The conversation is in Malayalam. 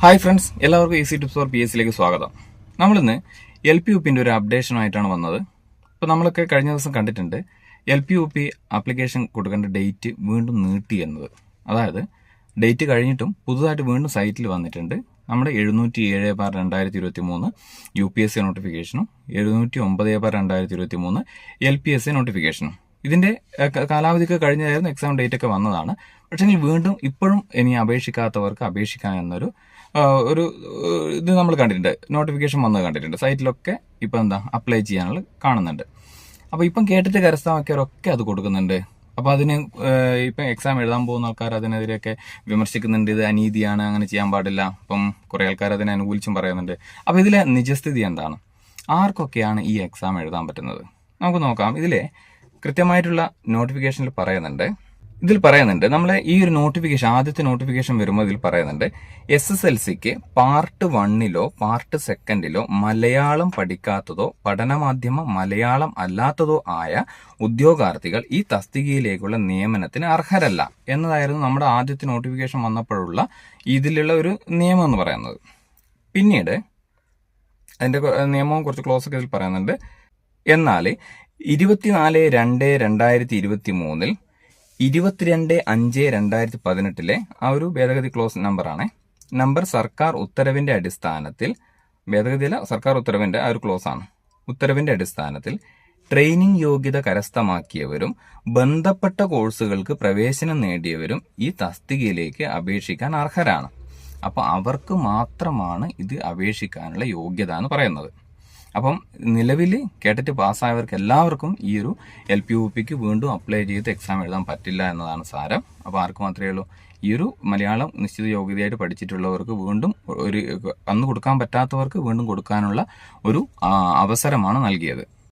ഹായ് ഫ്രണ്ട്സ്, എല്ലാവർക്കും ഈസി ടിപ്സ് ഫോർ PSC യിലേക്ക് സ്വാഗതം. നമ്മളിന്ന് LPUPന്റെ ഒരു അപ്ഡേഷനുമായിട്ടാണ് വന്നത്. ഇപ്പോൾ നമ്മളൊക്കെ കഴിഞ്ഞ ദിവസം കണ്ടിട്ടുണ്ട് LPUP ആപ്ലിക്കേഷൻ കൊടുക്കേണ്ട ഡേറ്റ് വീണ്ടും നീട്ടി എന്നത്. അതായത് ഡേറ്റ് കഴിഞ്ഞിട്ടും പുതുതായിട്ട് വീണ്ടും സൈറ്റിൽ വന്നിട്ടുണ്ട്. നമ്മുടെ 707/2023 UPSC നോട്ടിഫിക്കേഷനും 709/2023 LPSC നോട്ടിഫിക്കേഷനും. ഇതിന്റെ കാലാവധിക്ക് കഴിഞ്ഞായിരുന്നു, എക്സാം ഡേറ്റ് ഒക്കെ വന്നതാണ്. പക്ഷേ വീണ്ടും ഇപ്പോഴും ഇനി അപേക്ഷിക്കാത്തവർക്ക് അപേക്ഷിക്കാം എന്നൊരു ഇത് നമ്മൾ കണ്ടിട്ടുണ്ട്. നോട്ടിഫിക്കേഷൻ വന്നത് കണ്ടിട്ടുണ്ട്. സൈറ്റിലൊക്കെ ഇപ്പം അപ്ലൈ ചെയ്യാനുള്ള കാണുന്നുണ്ട്. അപ്പോൾ ഇപ്പം കേട്ടിട്ട് കരസ്ഥമാക്കിയവരൊക്കെ അത് കൊടുക്കുന്നുണ്ട്. അപ്പോൾ അതിന് ഇപ്പം എക്സാം എഴുതാൻ പോകുന്ന ആൾക്കാർ അതിനെതിരെയൊക്കെ വിമർശിക്കുന്നുണ്ട്. ഇത് അനീതിയാണ്, അങ്ങനെ ചെയ്യാൻ പാടില്ല. അപ്പം കുറേ ആൾക്കാർ അതിനെ അനുകൂലിച്ചും പറയുന്നുണ്ട്. അപ്പോൾ ഇതിലെ നിജസ്ഥിതി എന്താണ്? ആർക്കൊക്കെയാണ് ഈ എക്സാം എഴുതാൻ പറ്റുന്നത്? നമുക്ക് നോക്കാം. ഇതിലെ കൃത്യമായിട്ടുള്ള നോട്ടിഫിക്കേഷനിൽ പറയുന്നുണ്ട് നമ്മളെ ഈ ഒരു നോട്ടിഫിക്കേഷൻ, ആദ്യത്തെ നോട്ടിഫിക്കേഷൻ വരുമ്പോൾ ഇതിൽ പറയുന്നുണ്ട് SSLCക്ക് പാർട്ട് 1 പാർട്ട് 2 മലയാളം പഠിക്കാത്തതോ പഠനമാധ്യമ മലയാളം അല്ലാത്തതോ ആയ ഉദ്യോഗാർത്ഥികൾ ഈ തസ്തികയിലേക്കുള്ള നിയമനത്തിന് അർഹരല്ല എന്നതായിരുന്നു നമ്മുടെ ആദ്യത്തെ നോട്ടിഫിക്കേഷൻ വന്നപ്പോഴുള്ള ഇതിലുള്ള ഒരു നിയമം എന്ന് പറയുന്നത്. പിന്നീട് അതിന്റെ നിയമവും കുറച്ച് ക്ലോസ് ഒക്കെ ഇതിൽ പറയുന്നുണ്ട്. എന്നാൽ 24/2/2023 22/5/2018 ആ ഒരു ഭേദഗതി ക്ലോസ് നമ്പറാണ്. നമ്പർ സർക്കാർ ഉത്തരവിന്റെ അടിസ്ഥാനത്തിൽ, ഭേദഗതിയല്ല, സർക്കാർ ഉത്തരവിന്റെ ആ ഒരു ക്ലോസ് ആണ്. ഉത്തരവിന്റെ അടിസ്ഥാനത്തിൽ ട്രെയിനിങ് യോഗ്യത കരസ്ഥമാക്കിയവരും ബന്ധപ്പെട്ട കോഴ്സുകൾക്ക് പ്രവേശനം നേടിയവരും ഈ തസ്തികയിലേക്ക് അപേക്ഷിക്കാൻ അർഹരാണ്. അപ്പൊ അവർക്ക് മാത്രമാണ് ഇത് അപേക്ഷിക്കാനുള്ള യോഗ്യത എന്ന് പറയുന്നത്. അപ്പം നിലവിൽ കേട്ടിട്ട് പാസ്സായവർക്ക് എല്ലാവർക്കും ഈ ഒരു LPUPക്ക് വീണ്ടും അപ്ലൈ ചെയ്ത് എക്സാം എഴുതാൻ പറ്റില്ല എന്നതാണ് സാരം. അപ്പോൾ ആർക്ക് മാത്രമേ ഉള്ളൂ? ഈ ഒരു മലയാളം നിശ്ചിത യോഗ്യതയായിട്ട് പഠിച്ചിട്ടുള്ളവർക്ക് വീണ്ടും അന്ന് കൊടുക്കാൻ പറ്റാത്തവർക്ക് വീണ്ടും കൊടുക്കാനുള്ള ഒരു അവസരമാണ് നൽകിയത്.